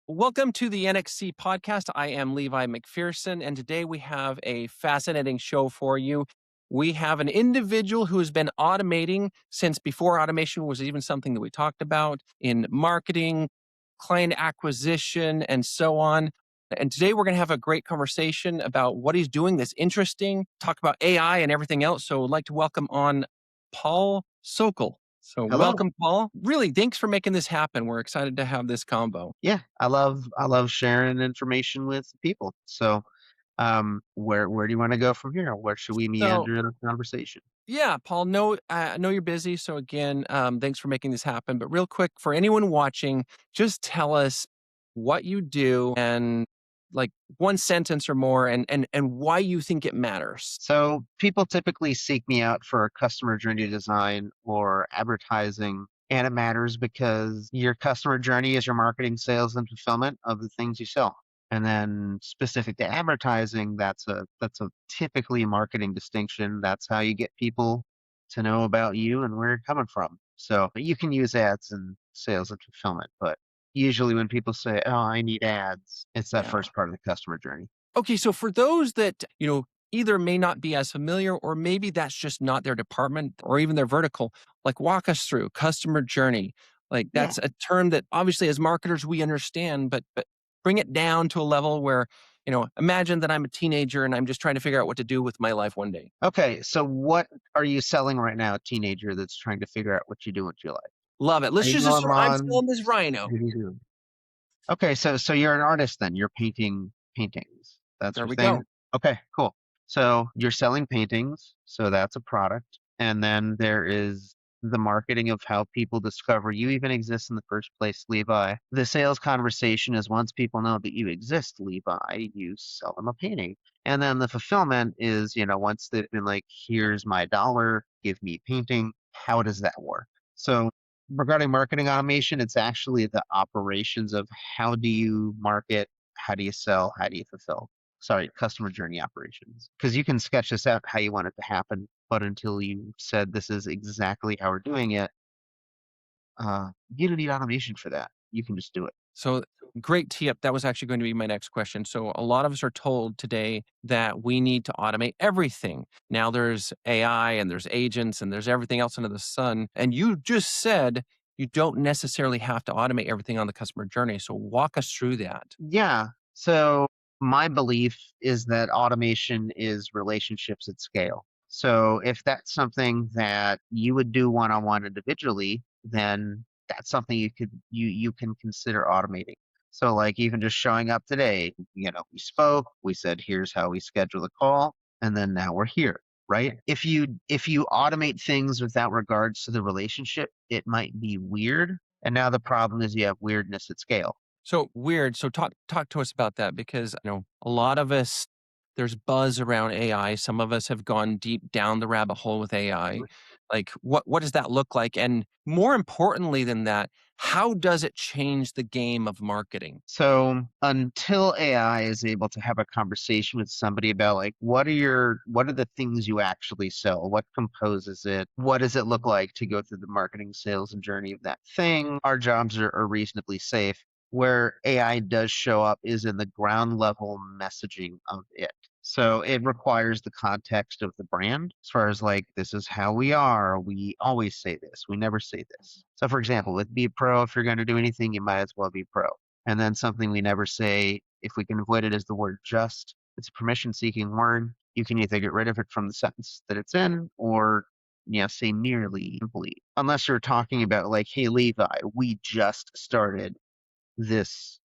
Welcome to the NXC Podcast. I am Levi McPherson, and today we have a fascinating show for you. We have an individual who has been automating since before automation was even something that we talked about in marketing, client acquisition, and so on. And today we're going to have a great conversation about what he's doing that's interesting, talk about AI and everything else. So I'd like to welcome on Paul Sokol. So Hello. welcome, Paul. Really, thanks for making this happen. We're excited to have this combo. Yeah, I love sharing information with people. So, where do you want to go from here? Where should we So meander in the conversation? yeah, Paul, I know you're busy. So again, thanks for making this happen. But real quick, for anyone watching, just tell us what you do and like one sentence or more and why you think it matters. So, people typically seek me out for customer journey design or advertising, and it matters because your customer journey is your marketing, sales, and fulfillment of the things you sell. And then specific to advertising, that's a typically marketing distinction. That's how you get people to know about you and where you're coming from. So you can use ads in sales and fulfillment, but usually when people say, "Oh, I need ads," it's that Yeah. first part of the customer journey. Okay, so for those that, either may not be as familiar or maybe that's just not their department or even their vertical, like walk us through customer journey. Like Yeah. that's a term that obviously as marketers we understand, but bring it down to a level where, imagine that I'm a teenager and I'm just trying to figure out what to do with my life one day. Okay, so what are you selling right now, teenager that's trying to figure out what you do with your life? Love it. Are Let's you just going assume I'm on? selling this rhino. Okay, so you're an artist then. You're painting paintings. That's There your we thing. go. Okay, cool. So you're selling paintings, so that's a product. And then there is the marketing of how people discover you even exist in the first place, Levi. The sales conversation is once people know that you exist, Levi, you sell them a painting. And then the fulfillment is, once they've been like, here's my dollar, give me painting, how does that work? So regarding marketing automation, it's actually the operations of how do you market, how do you sell, how do you fulfill? Sorry, customer journey operations. Because you can sketch this out how you want it to happen, but until you said this is exactly how we're doing it, you don't need automation for that. You can just do it. So great tip. That was actually going to be my next question. So a lot of us are told today that we need to automate everything. Now there's AI and there's agents and there's everything else under the sun. And you just said you don't necessarily have to automate everything on the customer journey. So walk us through that. Yeah. So my belief is that automation is relationships at scale. So if that's something that you would do one-on-one individually, then that's something you can consider automating. So like even just showing up today, we spoke, we said here's how we schedule the call, and then now we're here, right? If you automate things without regards to the relationship, it might be weird. And now the problem is you have weirdness at scale. So weird. So talk to us about that because a lot of us there's buzz around AI. Some of us have gone deep down the rabbit hole with AI. Like what does that look like? And more importantly than that, how does it change the game of marketing? So until AI is able to have a conversation with somebody about like what are the things you actually sell? What composes it? What does it look like to go through the marketing, sales, and journey of that thing? Our jobs are reasonably safe. Where AI does show up is in the ground level messaging of it. So it requires the context of the brand as far as like, this is how we are. We always say this. We never say this. So for example, with Be Pro, if you're going to do anything, you might as well be pro. And then something we never say, if we can avoid it, is the word just. It's a permission seeking word. You can either get rid of it from the sentence that it's in or say merely simply. Unless you're talking about like, hey Levi, we just started this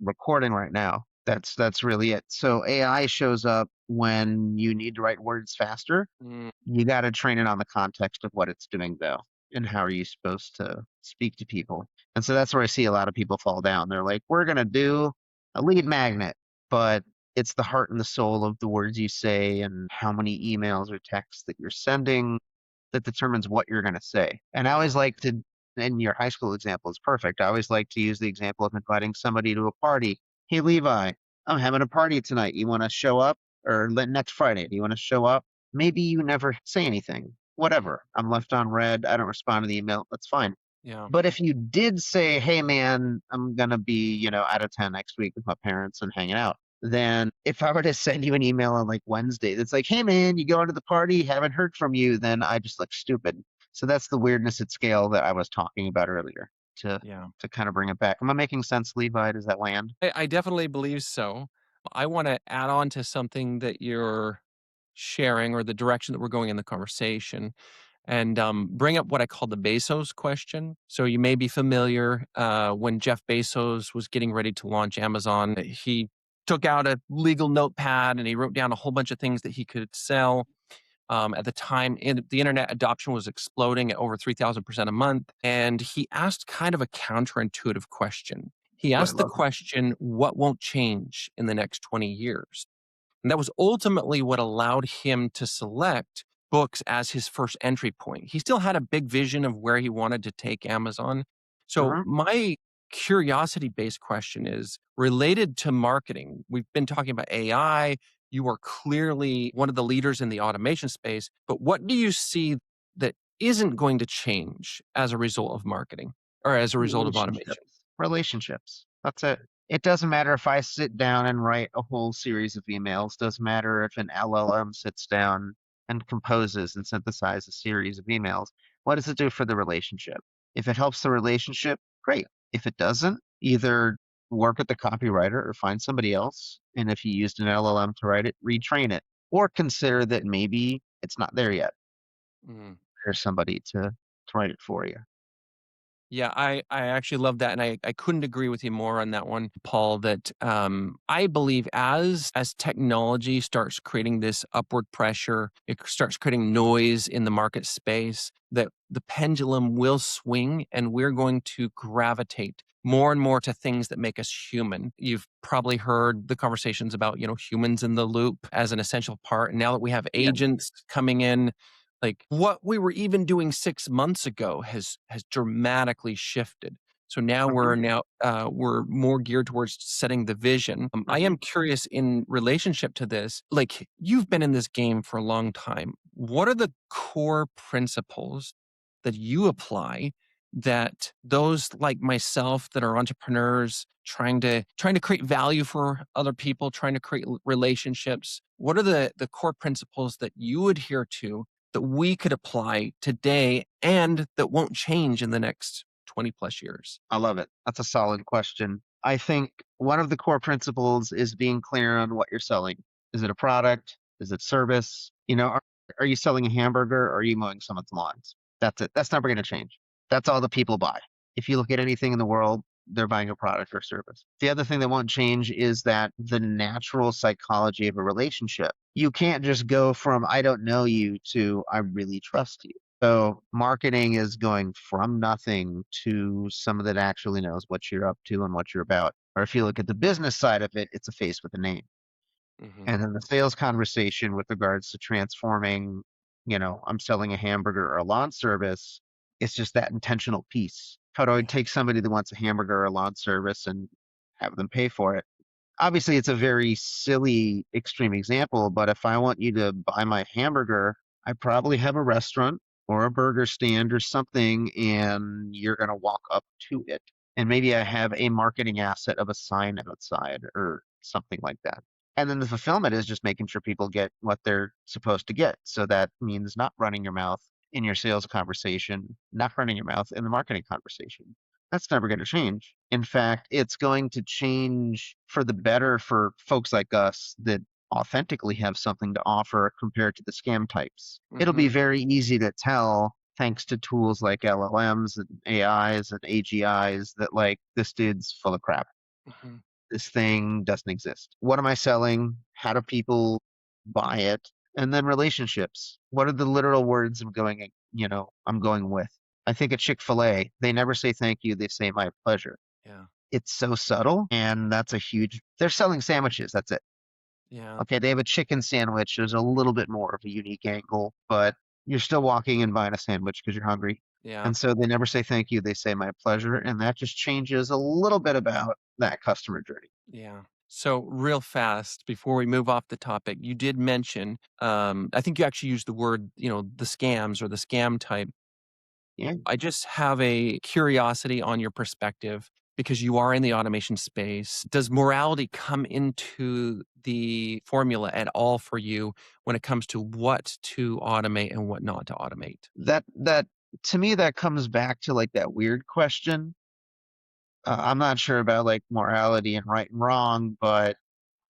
recording right now. That's really it. So AI shows up when you need to write words faster. Mm. You got to train it on the context of what it's doing though, and how are you supposed to speak to people. And so that's where I see a lot of people fall down. They're like, we're gonna do a lead magnet, but it's the heart and the soul of the words you say and how many emails or texts that you're sending that determines what you're going to say. And I always like to, and your high school example is perfect. I always like to use the example of inviting somebody to a party. Hey, Levi, I'm having a party tonight. You want to show up? Or next Friday, do you want to show up? Maybe you never say anything. Whatever. I'm left on red. I don't respond to the email. That's fine. Yeah. But if you did say, hey man, I'm gonna be, out of town next week with my parents and hanging out, then if I were to send you an email on like Wednesday that's like, hey man, you going to the party, haven't heard from you, then I just look stupid. So that's the weirdness at scale that I was talking about earlier to Yeah. to kind of bring it back. Am I making sense, Levi? Does that land? I definitely believe so. I want to add on to something that you're sharing or the direction that we're going in the conversation and bring up what I call the Bezos question. So you may be familiar when Jeff Bezos was getting ready to launch Amazon, he took out a legal notepad and he wrote down a whole bunch of things that he could sell. At the time, the internet adoption was exploding at over 3,000% a month. And he asked kind of a counterintuitive question. He Oh, I asked the love it. question, what won't change in the next 20 years? And that was ultimately what allowed him to select books as his first entry point. He still had a big vision of where he wanted to take Amazon. So, Hmm. my curiosity based question is related to marketing. We've been talking about AI. You are clearly one of the leaders in the automation space, but what do you see that isn't going to change as a result of marketing or as a result of automation? Relationships. That's it. It doesn't matter if I sit down and write a whole series of emails. Doesn't matter if an LLM sits down and composes and synthesizes a series of emails. What does it do for the relationship? If it helps the relationship, great. If it doesn't, either work with the copywriter or find somebody else. And if you used an LLM to write it, retrain it. Or consider that maybe it's not there yet. Mm. There's somebody to write it for you. Yeah, I actually love that, and I couldn't agree with you more on that one, Paul. That I believe as technology starts creating this upward pressure, it starts creating noise in the market space. That the pendulum will swing, and we're going to gravitate more and more to things that make us human. You've probably heard the conversations about humans in the loop as an essential part, and now that we have Yeah. agents coming in, like what we were even doing 6 months ago has dramatically shifted. So now Mhm, we're more geared towards setting the vision. I mhm. am curious in relationship to this, like you've been in this game for a long time. What are the core principles that you apply that those like myself that are entrepreneurs trying to create value for other people, trying to create relationships? What are the core principles that you adhere to that we could apply today and that won't change in the next 20 plus years? I love it. That's a solid question. I think one of the core principles is being clear on what you're selling. Is it a product? Is it service? Are you selling a hamburger or are you mowing someone's lawns? That's it. That's never going to change. That's all the people buy. If you look at anything in the world, they're buying a product or service. The other thing that won't change is that the natural psychology of a relationship. You can't just go from I don't know you to I really trust you. So marketing is going from nothing to someone that actually knows what you're up to and what you're about. Or if you look at the business side of it, it's a face with a name. Hmm. And then the sales conversation with regards to transforming, I'm selling a hamburger or a lawn service, it's just that intentional piece. How do I Yeah. take somebody that wants a hamburger or a lawn service and have them pay for it? Obviously, it's a very silly extreme example, but if I want you to buy my hamburger, I probably have a restaurant or a burger stand or something, and you're going to walk up to it. And maybe I have a marketing asset of a sign outside or something like that. And then the fulfillment is just making sure people get what they're supposed to get. So that means not running your mouth in your sales conversation, not running your mouth in the marketing conversation. That's never going to change. In fact, it's going to change for the better for folks like us that authentically have something to offer compared to the scam types. It'll be Hmm. very easy to tell thanks to tools like LLMs and AIs and AGIs that like this dude's full of crap. Hmm. This thing doesn't exist. What am I selling? How do people buy it? And then relationships. What are the literal words I'm going with? I think at Chick-fil-A, they never say thank you, they say my pleasure. Yeah. It's so subtle, and they're selling sandwiches, that's it. Yeah. Okay, they have a chicken sandwich. There's a little bit more of a unique angle, but you're still walking and buying a sandwich because you're hungry. Yeah. And so they never say thank you, they say my pleasure, and that just changes a little bit about that customer journey. Yeah. So, real fast before we move off the topic, you did mention, I think you actually used the word, the scams or the scam type. Yeah. I just have a curiosity on your perspective because you are in the automation space. Does morality come into the formula at all for you when it comes to what to automate and what not to automate? That to me, that comes back to like that weird question. I'm not sure about like morality and right and wrong, but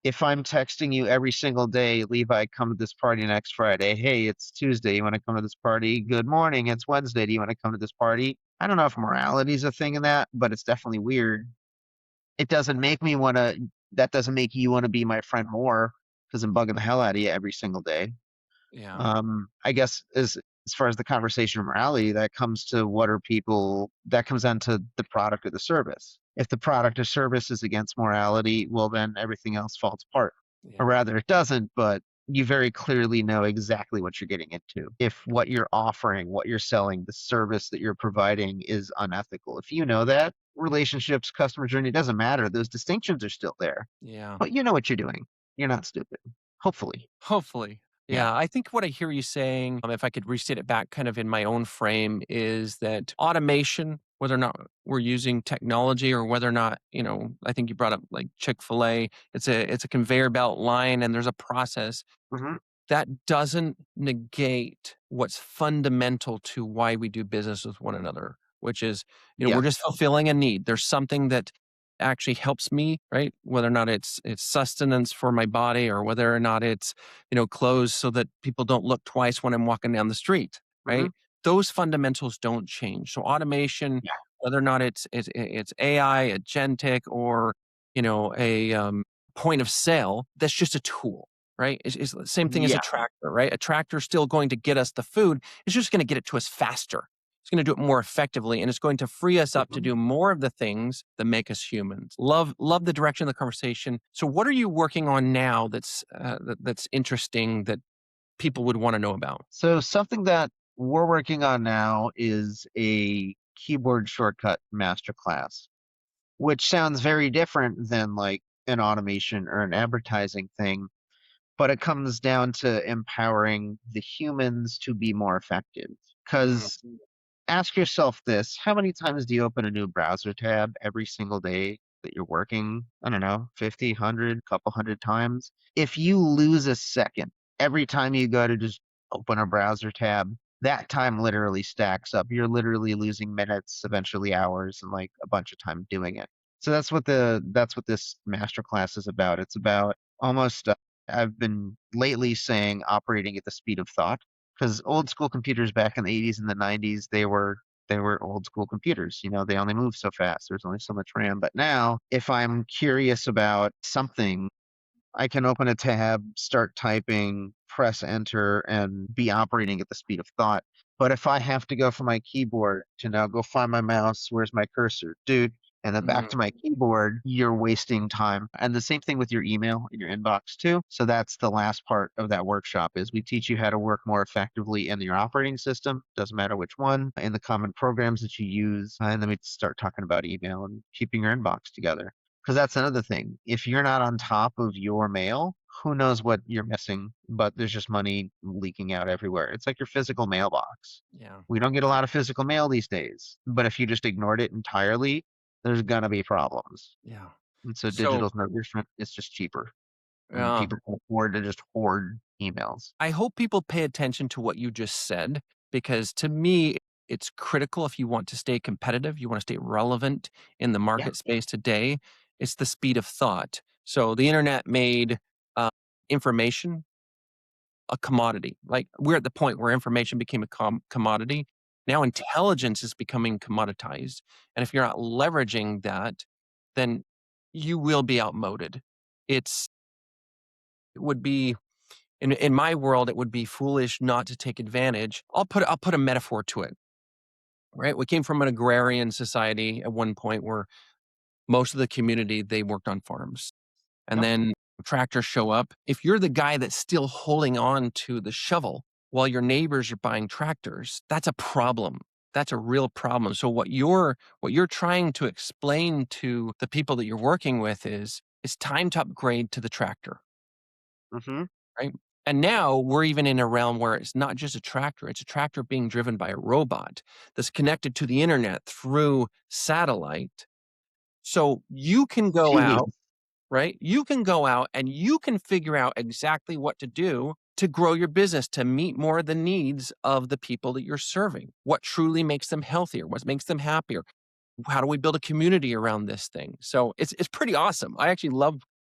if I'm texting you every single day, Levi, come to this party next Friday. Hey, it's Tuesday. You want to come to this party? Good morning. It's Wednesday. Do you want to come to this party? I don't know if morality is a thing in that, but it's definitely weird. It doesn't make me want to, that doesn't make you want to be my friend more because I'm bugging the hell out of you every single day. Yeah. I guess as far as the conversation of morality, that comes to what are people, that comes down to the product or the service. If the product or service is against morality, well, then everything else falls apart. Or Yeah. rather, it doesn't, but you very clearly know exactly what you're getting into. If what you're offering, what you're selling, the service that you're providing is unethical, if you know that, relationships, customer journey, doesn't matter. Those distinctions are still there, Yeah. but you know what you're doing. You're not stupid. Hopefully. Hopefully. Yeah. Yeah. I think what I hear you saying, if I could restate it back kind of in my own frame, is that automation, whether or not we're using technology or whether or not, I think you brought up like Chick-fil-A, it's a conveyor belt line and there's a process Hmm. that doesn't negate what's fundamental to why we do business with one another, which is, we're just Yes. fulfilling a need. There's something that actually helps me, right? Whether or not it's sustenance for my body or whether or not it's, clothes so that people don't look twice when I'm walking down the street, Hmm. right? Those fundamentals don't change. So automation, Yeah. whether or not it's AI, agentic, or a point of sale, that's just a tool, right? It's the same thing as a Yeah. tractor, right? A tractor's still going to get us the food. It's just going to get it to us faster. It's going to do it more effectively, and it's going to free us up to Mhm. do more of the things that make us humans. Love the direction of the conversation. So, what are you working on now that's interesting that people would want to know about? So something that we're working on now is a keyboard shortcut masterclass, which sounds very different than like an automation or an advertising thing, but it comes down to empowering the humans to be more effective. Mm, Because ask yourself this, how many times do you open a new browser tab every single day that you're working? I don't know, 50, 100, couple hundred times. If you lose a second every time you go to just open a browser tab, that time literally stacks up. You're literally losing minutes, eventually hours, and like a bunch of time doing it. So that's what this masterclass is about. It's about almost I've been lately saying operating at the speed of thought because old school computers back in the 80s and the 90s, they were old school computers. They only move so fast. There's only so much RAM. But now, if I'm curious about something, I can open a tab, start typing, press enter, and be operating at the speed of thought. But if I have to go from my keyboard to now go find my mouse, where's my cursor? Dude, and then back mm, to my keyboard, you're wasting time. And the same thing with your email in your inbox too. So that's the last part of that workshop is we teach you how to work more effectively in your operating system. Doesn't matter which one, in the common programs that you use. And then we start talking about email and keeping your inbox together. Because that's another thing. If you're not on top of your mail, who knows what you're missing, but there's just money leaking out everywhere. It's like your physical mailbox. yeah, We don't get a lot of physical mail these days, but if you just ignored it entirely, there's gonna be problems. yeah. And so So, digital's no different. It's just cheaper. And uh, people can afford to just hoard emails. I hope people pay attention to what you just said because to me, it's critical if you want to stay competitive, you want to stay relevant in the Yeah. market space today. It's the speed of thought. So the internet made uh, information a commodity. Like we're at the point where information became a commodity. Now intelligence is becoming commoditized. And if you're not leveraging that, then you will be outmoded. It would be in my world, it would be foolish not to take advantage. I'll put a metaphor to it. Right? We came from an agrarian society at one point where most of the community they worked on farms. And Yep. then tractors show up. If you're the guy that's still holding on to the shovel while your neighbors are buying tractors, that's a problem. That's a real problem. So what you're trying to explain to the people that you're working with is it's time to upgrade to the tractor, Hmm. right? And now we're even in a realm where it's not just a tractor, it's a tractor being driven by a robot that's connected to the internet through satellite. So you can go Genius. out, right? You can go out and you can figure out exactly what to do to grow your business, to meet more of the needs of the people that you're serving. What truly makes them healthier? What makes them happier? How do we build a community around this thing? So it's pretty awesome. I actually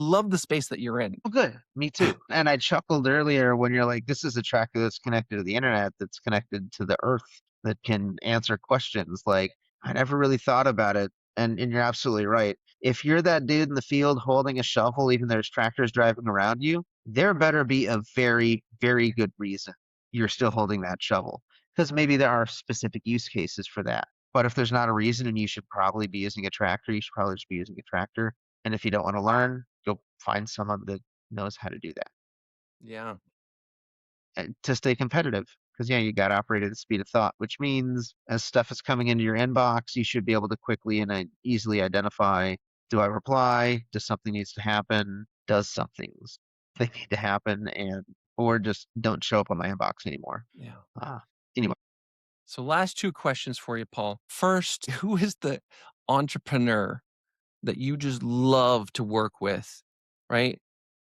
love the space that you're in. Oh, good. Me too. And I chuckled earlier when you're like, this is a tractor that's connected to the internet, that's connected to the earth, that can answer questions. Like, I never really thought about it. And you're absolutely right. If you're that dude in the field holding a shovel, even there's tractors driving around you, there better be a very, very good reason you're still holding that shovel. Because maybe there are specific use cases for that. But if there's not a reason and you should probably be using a tractor, you should probably just be using a tractor. And if you don't want to learn, go find someone that knows how to do that Yeah. to stay competitive. Because yeah, you got to operate at the speed of thought, which means as stuff is coming into your inbox, you should be able to quickly and easily identify: do I reply? Does something needs to happen? Does something they need to happen? And or just don't show up on my inbox anymore. Yeah. Anyway, So last two questions for you, Paul. First, who is the entrepreneur that you just love to work with, right?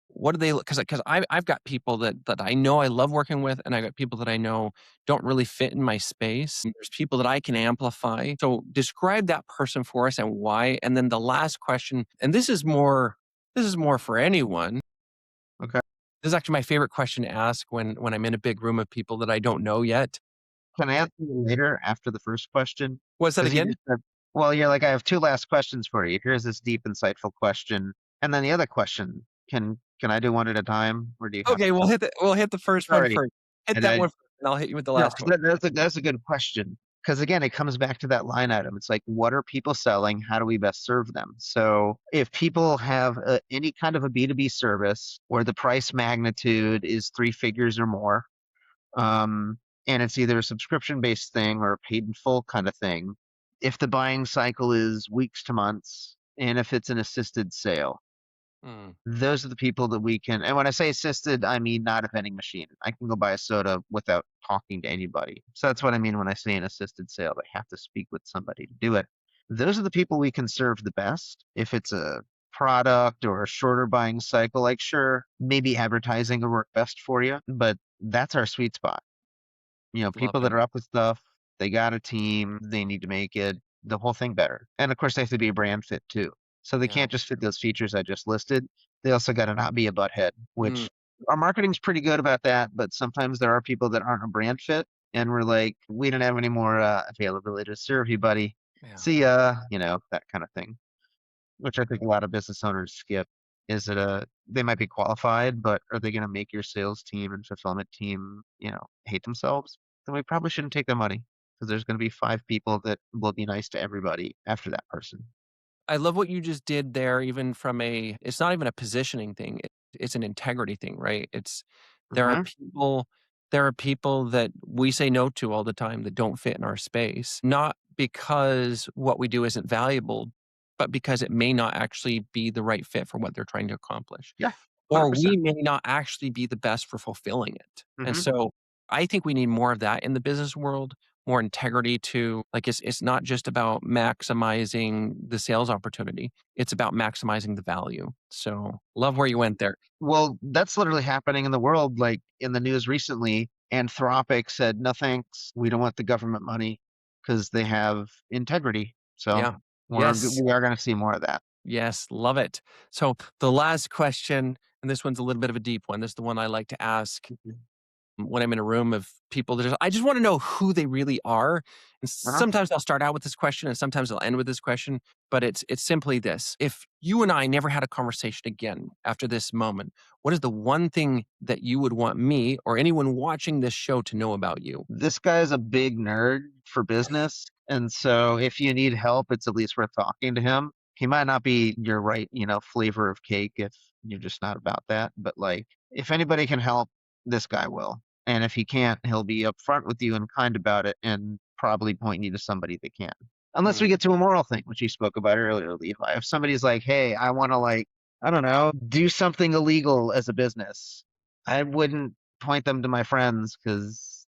What do they look? Because I've got people that I know I love working with, and I got people that I know don't really fit in my space. And there's people that I can amplify. So describe that person for us and why. And then the last question, and this is more for anyone. okay. This is actually my favorite question to ask when I'm in a big room of people that I don't know yet. Can I answer you later after the first question? What's that Because you again? just said, well, you're like, I have two last questions for you. Here's this deep, insightful question, and then the other question. Can I do one at a time, or do you have Okay, we'll hit the first one already? first. Hit And that I one first, and I'll hit you with the no, last 'cause one. that's a good question. Because again, it comes back to that line item. It's like, what are people selling? How do we best serve them? So if people have any kind of a B2B service where the price magnitude is three figures or more, um, and it's either a subscription based thing or a paid in full kind of thing, if the buying cycle is weeks to months, and if it's an assisted sale, Mm, those are the people that we can. And when I say assisted, I mean not a vending machine. I can go buy a soda without talking to anybody. So that's what I mean when I say an assisted sale. They have to speak with somebody to do it. Those are the people we can serve the best. If it's a product or a shorter buying cycle, like sure, maybe advertising will work best for you, but that's our sweet spot. love People it. that are up with stuff, they got a team, they need to make it the whole thing better. And of course, they have to be a brand fit too. So they Yeah. can't just fit those features I just listed. They also got to not be a butthead, Mm, which our marketing's pretty good about that. But sometimes there are people that aren't a brand fit, and we're like, we don't have any more availability to serve you, buddy. yeah. See ya, that kind of thing, which I think a lot of business owners skip. Is it they might be qualified, but are they going to make your sales team and fulfillment team, hate themselves? Then we probably shouldn't take their money because there's going to be five people that will be nice to everybody after that person. I love what you just did there, even from it's not even a positioning thing. It's an integrity thing, right? There are Hmm. people, there are people that we say no to all the time that don't fit in our space, not because what we do isn't valuable, but because it may not actually be the right fit for what they're trying to accomplish. Yeah, Or 100%. we may not actually be the best for fulfilling it. And Hmm. so I think we need more of that in the business world, more integrity to like it's not just about maximizing the sales opportunity. It's about maximizing the value. So love where you went there. Well, that's literally happening in the world. Like in the news recently, Anthropic said, no thanks, we don't want the government money because they have integrity. So Yeah. Yes. we are going to see more of that. Yes. Love it. So the last question, and this one's a little bit of a deep one. This is the one I like to ask when I'm in a room of people that I just want to know who they really are. And Uh-huh. sometimes I'll start out with this question and sometimes I'll end with this question, but it's simply this. If you and I never had a conversation again after this moment, what is the one thing that you would want me or anyone watching this show to know about you? This guy's a big nerd for business. And so if you need help, it's at least worth talking to him. He might not be your right, flavor of cake if you're just not about that. But like, if anybody can help, this guy will. And if he can't, he'll be upfront with you and kind about it and probably point you to somebody that can. Unless we Mm, get to a moral thing, which you spoke about earlier, Levi. If somebody's like, hey, I want to I don't know, do something illegal as a business, I wouldn't point them to my friends because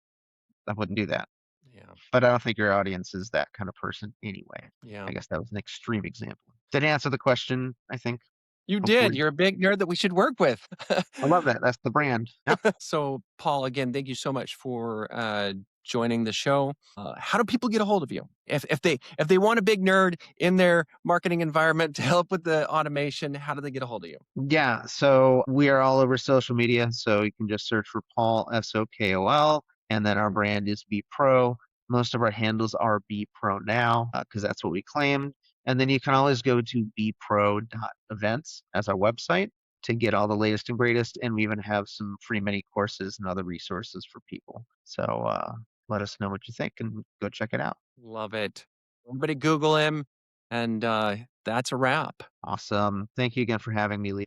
I wouldn't do that. Yeah. But I don't think your audience is that kind of person anyway. Yeah. I guess that was an extreme example. Did I answer the question, I think? You did. Hopefully. You're a big nerd that we should work with. I love that. That's the brand. Yep. So, Paul, again, thank you so much for joining the show. How do people get a hold of you if they want a big nerd in their marketing environment to help with the automation? How do they get a hold of you? Yeah. So we are all over social media. So you can just search for Paul, SOKOL, and then our brand is Be Pro. Most of our handles are Be Pro now because that's what we claimed. And then you can always go to bepro.events as our website to get all the latest and greatest. And we even have some free mini courses and other resources for people. So let us know what you think and go check it out. Love it. Everybody Google him, and that's a wrap. Awesome. Thank you again for having me, Lee.